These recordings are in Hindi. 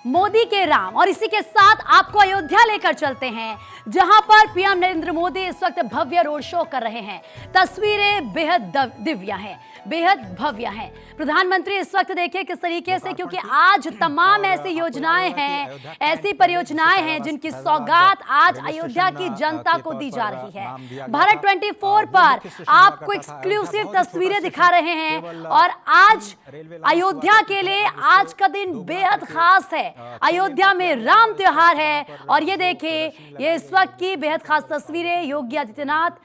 मोदी के राम। और इसी के साथ आपको अयोध्या लेकर चलते हैं, जहां पर पीएम नरेंद्र मोदी इस वक्त भव्य रोड शो कर रहे हैं। तस्वीरें बेहद दिव्य हैं, बेहद भव्य हैं। प्रधानमंत्री इस वक्त देखिए किस तरीके से, क्योंकि आज तमाम ऐसी योजनाएं हैं, ऐसी परियोजनाएं हैं जिनकी सौगात आज अयोध्या की जनता को दी जा रही है। भारत 24 पर आपको एक्सक्लूसिव तस्वीरें दिखा रहे हैं। और आज अयोध्या के लिए आज का दिन बेहद खास है। अयोध्या में राम त्योहार है और ये देखिए, ये इस वक्त की बेहद खास तस्वीरें। योगी आदित्यनाथ,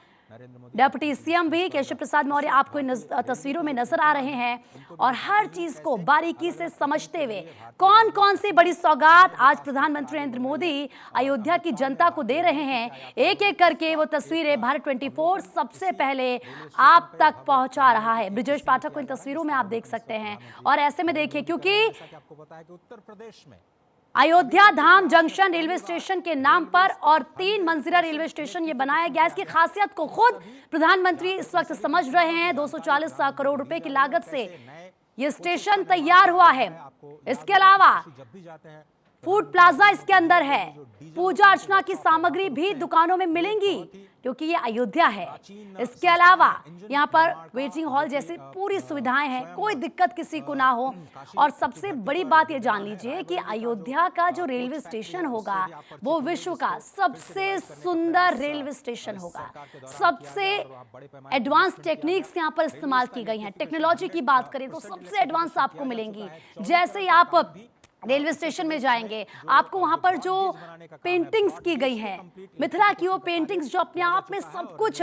डिप्टी सीएम भी केशव प्रसाद मौर्य आपको इन तस्वीरों में नजर आ रहे हैं। और हर चीज को बारीकी से समझते हुए कौन कौन सी बड़ी सौगात आज प्रधानमंत्री नरेंद्र मोदी अयोध्या की जनता को दे रहे हैं, एक एक करके वो तस्वीरें भारत 24 सबसे पहले आप तक पहुंचा रहा है। ब्रिजेश पाठक को इन तस्वीरों में आप देख सकते हैं। और ऐसे में देखिए, क्योंकि उत्तर प्रदेश में अयोध्या धाम जंक्शन रेलवे स्टेशन के नाम पर और 3 मंजिला रेलवे स्टेशन ये बनाया गया। इसकी खासियत को खुद प्रधानमंत्री इस वक्त समझ रहे हैं। 240 करोड़ रुपए की लागत से ये स्टेशन तैयार हुआ है। इसके अलावा फूड प्लाजा इसके अंदर है। पूजा अर्चना की सामग्री भी दुकानों में मिलेंगी, क्योंकि ये अयोध्या है। इसके अलावा यहाँ पर वेटिंग हॉल जैसी पूरी सुविधाएं हैं, कोई दिक्कत किसी को ना हो। और सबसे बड़ी बात ये जान लीजिए कि अयोध्या का जो रेलवे स्टेशन होगा वो विश्व का सबसे सुंदर रेलवे स्टेशन होगा। सबसे एडवांस टेक्निक्स यहाँ पर इस्तेमाल की गई हैं। टेक्नोलॉजी की बात करें तो सबसे एडवांस आपको मिलेंगी। जैसे ही आप रेलवे स्टेशन में जाएंगे, आपको वहां पर जो पेंटिंग्स की गई हैं, मिथिला की वो पेंटिंग्स जो अपने आप में सब कुछ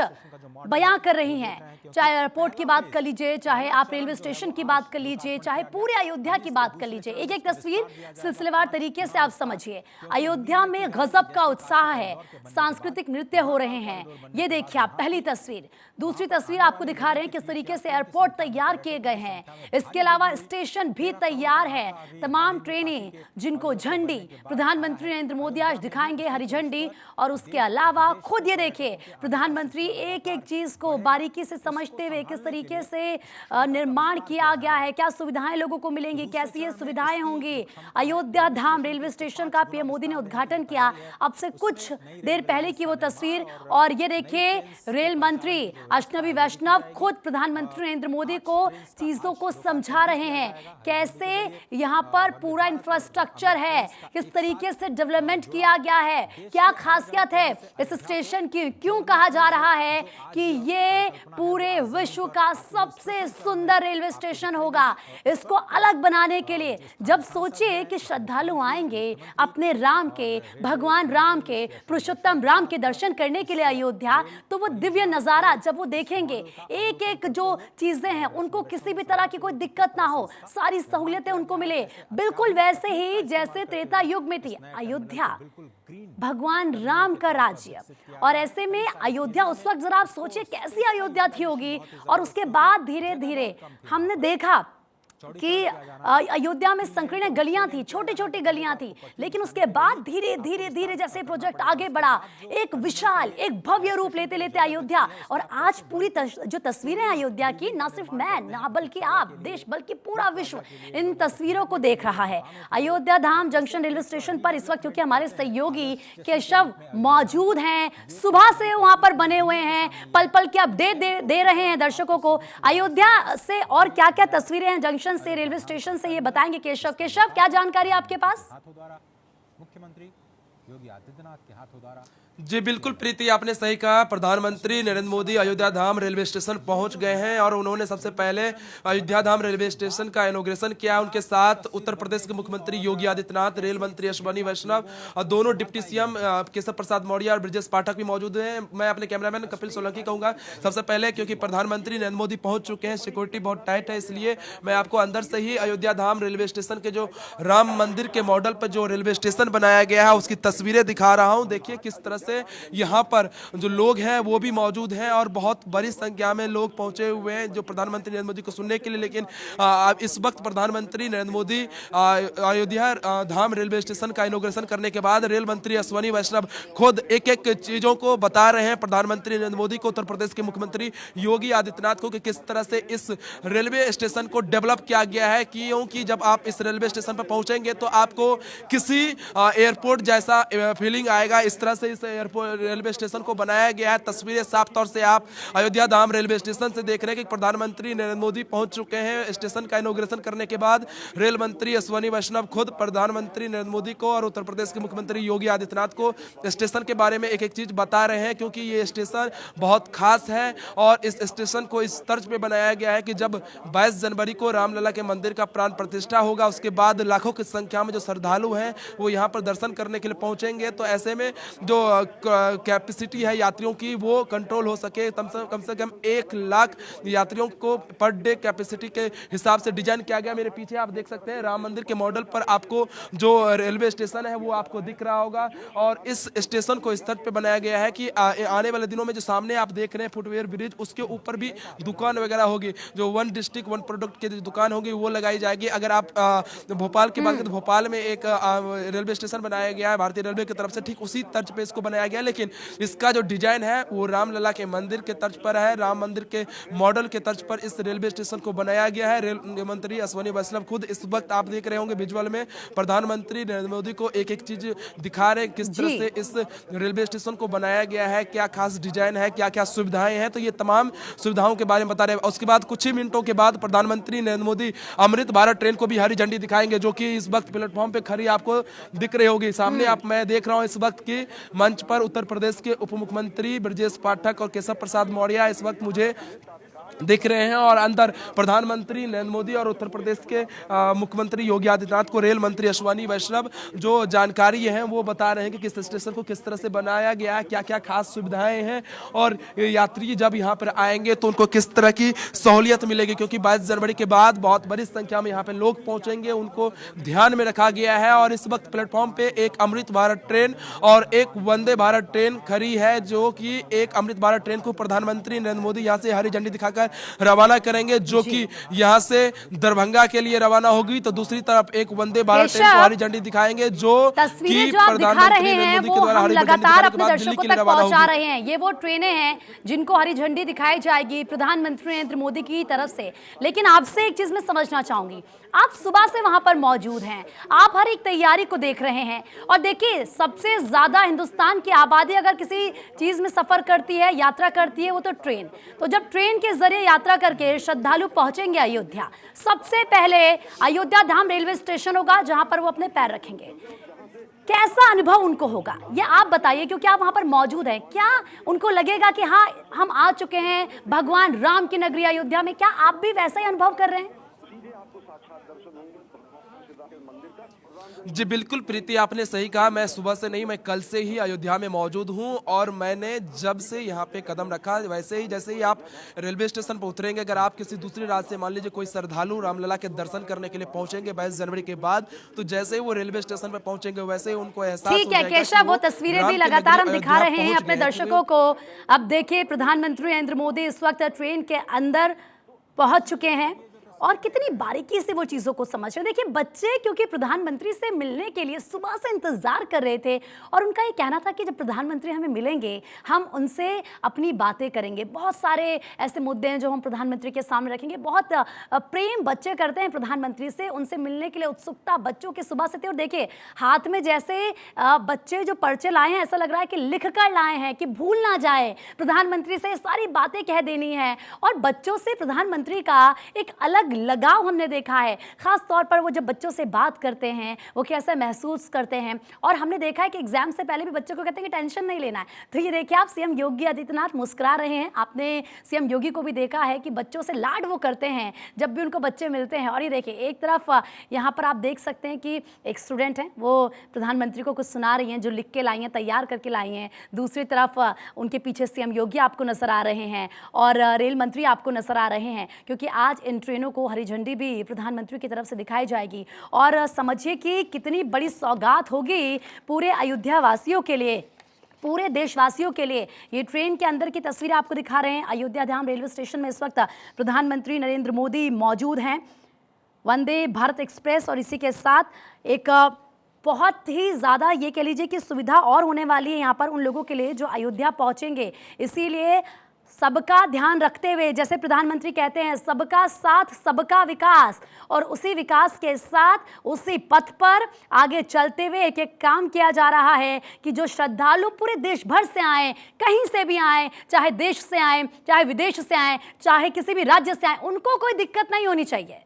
बयां कर रही हैं, चाहे एयरपोर्ट की बात कर लीजिए, चाहे आप रेलवे स्टेशन की बात कर लीजिए, चाहे पूरे अयोध्या की बात कर लीजिए। एक एक तस्वीर सिलसिलेवार तरीके से आप समझिए। अयोध्या में गजब का उत्साह है, सांस्कृतिक नृत्य हो रहे हैं। ये देखिए आप पहली तस्वीर। दूसरी तस्वीर आपको दिखा रहे हैं किस तरीके से एयरपोर्ट तैयार किए गए हैं। इसके अलावा स्टेशन भी तैयार है। तमाम ट्रेन जिनको झंडी प्रधानमंत्री नरेंद्र मोदी आज दिखाएंगे, हरी झंडी। और उसके अलावा खुद ये देखिए, प्रधानमंत्री एक एक चीज को बारीकी से समझते हुए किस तरीके से निर्माण किया गया है, क्या सुविधाएं लोगों को मिलेंगी, कैसी ये सुविधाएं होंगी। अयोध्या धाम रेलवे स्टेशन का पीएम मोदी ने उद्घाटन किया अब से कुछ देर पहले की वो तस्वीर। और ये देखिए, रेल मंत्री अश्विनी वैष्णव खुद प्रधानमंत्री नरेंद्र मोदी को चीजों को समझा रहे हैं, कैसे यहाँ पर पूरा इंफ्रास्ट्रक्चर है, किस तरीके से डेवलपमेंट किया गया है, क्या खासियत है इस स्टेशन की, क्यों कहा जा रहा है कि ये पूरे विश्व का सबसे सुंदर रेलवे स्टेशन होगा। इसको अलग बनाने के लिए जब सोचिए कि श्रद्धालु आएंगे अपने राम के, भगवान राम के, पुरुषोत्तम राम के दर्शन करने के लिए अयोध्या, तो वो दिव्य नजारा जब वो देखेंगे, एक एक जो चीजें हैं उनको किसी भी तरह की कोई दिक्कत ना हो, सारी सहूलियतें उनको मिले, बिल्कुल वैसे ही जैसे त्रेता युग में थी अयोध्या, भगवान राम का राज्य। और ऐसे में अयोध्या उस वक्त जरा आप सोचिए कैसी अयोध्या थी होगी। और उसके बाद धीरे धीरे हमने देखा कि अयोध्या में संकीर्ण गलियां थी, छोटी छोटी गलियां थी, लेकिन उसके बाद धीरे धीरे धीरे जैसे प्रोजेक्ट आगे बढ़ा, एक विशाल, एक भव्य रूप लेते लेते अयोध्या। और आज पूरी जो तस्वीरें अयोध्या की, ना सिर्फ मैं, ना बल्कि आप, देश, बल्कि पूरा विश्व इन तस्वीरों को देख रहा है। अयोध्या धाम जंक्शन रेलवे स्टेशन पर इस वक्त क्योंकि हमारे सहयोगी केशव मौजूद हैं, सुबह से वहां पर बने हुए हैं, पल पल की अपडेट दे रहे हैं दर्शकों को अयोध्या से। और क्या क्या तस्वीरें हैं जंक्शन से, रेलवे स्टेशन से, ये बताएंगे केशव। केशव, क्या जानकारी आपके पास? मुख्यमंत्री योगी आदित्यनाथ के हाथों द्वारा। जी बिल्कुल प्रीति, आपने सही कहा। प्रधानमंत्री नरेंद्र मोदी अयोध्या धाम रेलवे स्टेशन पहुंच गए हैं और उन्होंने सबसे पहले अयोध्या धाम रेलवे स्टेशन का इनॉग्रेशन किया। उनके साथ उत्तर प्रदेश के मुख्यमंत्री योगी आदित्यनाथ, रेल मंत्री अश्विनी वैष्णव और दोनों डिप्टी सीएम केशव प्रसाद मौर्य और ब्रिजेश पाठक भी मौजूद हैं। मैं अपने कैमरामैन कपिल सोलंकी कहूंगा सबसे पहले, क्योंकि प्रधानमंत्री नरेंद्र मोदी पहुंच चुके हैं, सिक्योरिटी बहुत टाइट है, इसलिए मैं आपको अंदर से ही अयोध्या धाम रेलवे स्टेशन के जो राम मंदिर के मॉडल पर जो रेलवे स्टेशन बनाया गया है उसकी तस्वीरें दिखा रहा हूं। देखिए किस तरह से यहाँ पर जो लोग हैं वो भी मौजूद हैं और बहुत बड़ी संख्या में लोग पहुंचे हुए हैं जो प्रधानमंत्री नरेंद्र मोदी को सुनने के लिए। लेकिन इस वक्त प्रधानमंत्री नरेंद्र मोदी अयोध्या धाम रेलवे स्टेशन का इनॉग्रेशन करने के बाद रेल मंत्री अश्विनी वैष्णव खुद एक एक चीजों को बता रहे हैं प्रधानमंत्री नरेंद्र मोदी को, उत्तर प्रदेश के मुख्यमंत्री योगी आदित्यनाथ को, कि किस तरह से इस रेलवे स्टेशन को डेवलप किया गया है। क्योंकि जब आप इस रेलवे स्टेशन पर पहुंचेंगे तो आपको किसी एयरपोर्ट जैसा फीलिंग आएगा। इस तरह से इस एयरपोर्ट रेलवे स्टेशन को बनाया गया है। तस्वीरें साफ तौर से आप अयोध्या धाम रेलवे स्टेशन से देख रहे हैं कि प्रधानमंत्री नरेंद्र मोदी पहुंच चुके हैं। स्टेशन का इनॉग्रेशन करने के बाद रेल मंत्री अश्विनी वैष्णव खुद प्रधानमंत्री नरेंद्र मोदी को और उत्तर प्रदेश के मुख्यमंत्री योगी आदित्यनाथ को स्टेशन के बारे में एक एक चीज बता रहे हैं, क्योंकि ये स्टेशन बहुत खास है और इस स्टेशन को इस तर्ज पे बनाया गया है कि जब 22 जनवरी को रामलला के मंदिर का प्राण प्रतिष्ठा होगा, उसके बाद लाखों की संख्या में जो श्रद्धालु हैं वो यहाँ पर दर्शन करने के लिए पहुंचेंगे। तो ऐसे में जो कैपेसिटी है यात्रियों की वो कंट्रोल हो सके, कम से कम 1 लाख यात्रियों को पर डे कैपेसिटी के हिसाब से डिजाइन किया गया। मेरे पीछे आप देख सकते हैं राम मंदिर के मॉडल पर आपको जो रेलवे स्टेशन है वो आपको दिख रहा होगा और इस स्टेशन को इस तरह पे बनाया गया है कि आने वाले दिनों में जो सामने आप देख रहे हैं फुटवेयर ब्रिज, उसके ऊपर भी दुकान वगैरह होगी, जो 1 डिस्ट्रिक्ट 1 प्रोडक्ट की दुकान होगी वो लगाई जाएगी। अगर आप भोपाल की बात करें तो भोपाल में एक रेलवे स्टेशन बनाया गया है भारतीय रेलवे की तरफ से, ठीक उसी तर्ज पे इसको बनाया गया, लेकिन इसका जो डिजाइन है वो रामलला के मंदिर के तर्ज पर है। राम मंदिर के मॉडल के तर्ज पर इस रेलवे स्टेशन को बनाया गया है। रेल मंत्री अश्विनी वैष्णव खुद इस वक्त आप देख रहे होंगे विजुअल में प्रधानमंत्री नरेंद्र मोदी को एक एक चीज दिखा रहे हैं किस तरह से इस रेलवे स्टेशन को बनाया गया है, क्या खास डिजाइन है, क्या क्या सुविधाएं हैं। तो ये तमाम सुविधाओं के बारे में बता रहे हैं। उसके बाद कुछ ही मिनटों के बाद प्रधानमंत्री नरेंद्र मोदी अमृत भारत ट्रेन को भी हरी झंडी दिखाएंगे, जो कि इस वक्त प्लेटफॉर्म पे खड़ी आपको दिख रही होगी। सामने आप मैं देख रहा हूं इस वक्त की मंच पर उत्तर प्रदेश के उप मुख्यमंत्री ब्रजेश पाठक और केशव प्रसाद मौर्य इस वक्त मुझे दिख रहे हैं और अंदर प्रधानमंत्री नरेंद्र मोदी और उत्तर प्रदेश के मुख्यमंत्री योगी आदित्यनाथ को रेल मंत्री अश्विनी वैष्णव जो जानकारी है वो बता रहे हैं कि किस स्टेशन को किस तरह से बनाया गया है, क्या क्या खास सुविधाएं हैं और यात्री जब यहाँ पर आएंगे तो उनको किस तरह की सहूलियत मिलेगी, क्योंकि 22 जनवरी के बाद बहुत बड़ी संख्या में यहाँ पे लोग पहुंचेंगे, उनको ध्यान में रखा गया है। और इस वक्त प्लेटफॉर्म पे एक अमृत भारत ट्रेन और एक वंदे भारत ट्रेन खड़ी है, जो कि एक अमृत भारत ट्रेन को प्रधानमंत्री नरेंद्र मोदी यहाँ से हरी झंडी दिखाकर रवाना करेंगे, जो कि यहां से दरभंगा के लिए रवाना होगी। तो दूसरी तरफ एक वंदे भारत ट्रेन को हरी झंडी दिखाएंगे, जो तस्वीरें जो आप दिखा रहे हैं वो हम लगातार अपने दर्शकों तक पहुंचा रहे हैं। ये वो ट्रेनें हैं जिनको हरी झंडी दिखाई जाएगी प्रधानमंत्री नरेंद्र मोदी की तरफ से। लेकिन आपसे एक चीज मैं समझना चाहूंगी, आप सुबह से वहां पर मौजूद हैं, आप हर एक तैयारी को देख रहे हैं और देखिए सबसे ज्यादा हिंदुस्तान की आबादी अगर किसी चीज में सफर करती है, यात्रा करती है, वो तो ट्रेन। तो जब ट्रेन के जरिए यात्रा करके श्रद्धालु पहुंचेंगे अयोध्या, सबसे पहले अयोध्या धाम रेलवे स्टेशन होगा जहां पर वो अपने पैर रखेंगे। कैसा अनुभव उनको होगा ये आप बताइए, क्योंकि आप वहां पर मौजूद हैं। क्या उनको लगेगा कि हाँ हम आ चुके हैं भगवान राम की नगरी अयोध्या में? क्या आप भी वैसा ही अनुभव कर रहे हैं? जी बिल्कुल प्रीति, आपने सही कहा। मैं सुबह से नहीं, मैं कल से ही अयोध्या में मौजूद हूं और मैंने जब से यहाँ पे कदम रखा, वैसे ही जैसे ही आप रेलवे स्टेशन पर उतरेंगे, अगर आप किसी दूसरी राज्य से मान लीजिए कोई श्रद्धालु रामलला के दर्शन करने के लिए पहुंचेंगे 22 जनवरी के बाद, तो जैसे ही वो रेलवे स्टेशन पर पहुंचेंगे वैसे ही उनको एहसास ठीक है केशव, वो तस्वीरें भी लगातार हम दिखा रहे हैं अपने दर्शकों को। अब देखिए प्रधानमंत्री नरेंद्र मोदी इस वक्त ट्रेन के अंदर पहुंच चुके हैं और कितनी बारीकी से वो चीज़ों को समझ रहे हैं। देखिए बच्चे क्योंकि प्रधानमंत्री से मिलने के लिए सुबह से इंतजार कर रहे थे और उनका ये कहना था कि जब प्रधानमंत्री हमें मिलेंगे हम उनसे अपनी बातें करेंगे, बहुत सारे ऐसे मुद्दे हैं जो हम प्रधानमंत्री के सामने रखेंगे। बहुत प्रेम बच्चे करते हैं प्रधानमंत्री से, उनसे मिलने के लिए उत्सुकता बच्चों की सुबह से थी। और देखिए हाथ में जैसे बच्चे जो पर्चे लाए हैं, ऐसा लग रहा है कि लिख कर लाए हैं कि भूल ना जाए, प्रधानमंत्री से सारी बातें कह देनी है। और बच्चों से प्रधानमंत्री का एक अलग लगाव हमने देखा है, खास तौर पर वो जब बच्चों से बात करते हैं वो कैसा महसूस करते हैं। और हमने देखा है कि एग्जाम से पहले भी बच्चों को कहते हैं कि टेंशन नहीं लेना है। तो ये देखिए आप सीएम योगी आदित्यनाथ मुस्कुरा रहे हैं। आपने सीएम योगी को भी देखा है कि बच्चों से लाड वो करते हैं जब भी उनको बच्चे मिलते हैं। और ये देखिए एक तरफ यहाँ पर आप देख सकते हैं कि एक स्टूडेंट है वो प्रधानमंत्री को कुछ सुना रही हैं, जो लिख के लाई हैं, तैयार करके लाई हैं। दूसरी तरफ उनके पीछे सीएम योगी आपको नजर आ रहे हैं और रेल मंत्री आपको नजर आ रहे हैं, क्योंकि आज इन ट्रेनों को हरी झंडी भी प्रधानमंत्री की तरफ से दिखाई जाएगी। और समझिए कि कितनी बड़ी सौगात होगी पूरे अयोध्या वासियों के लिए, पूरे देशवासियों के लिए। ये ट्रेन के अंदर की तस्वीर आपको दिखा रहे हैं। अयोध्या धाम रेलवे स्टेशन में इस वक्त प्रधानमंत्री नरेंद्र मोदी मौजूद हैं, वंदे भारत एक्सप्रेस, और इसी के साथ एक बहुत ही ज़्यादा ये कह लीजिए कि सुविधा और होने वाली है यहाँ पर उन लोगों के लिए जो अयोध्या पहुँचेंगे। इसीलिए सबका ध्यान रखते हुए, जैसे प्रधानमंत्री कहते हैं, सबका साथ सबका विकास, और उसी विकास के साथ उसी पथ पर आगे चलते हुए एक एक काम किया जा रहा है कि जो श्रद्धालु पूरे देश भर से आए, कहीं से भी आए, चाहे देश से आए, चाहे विदेश से आए, चाहे किसी भी राज्य से आए, उनको कोई दिक्कत नहीं होनी चाहिए।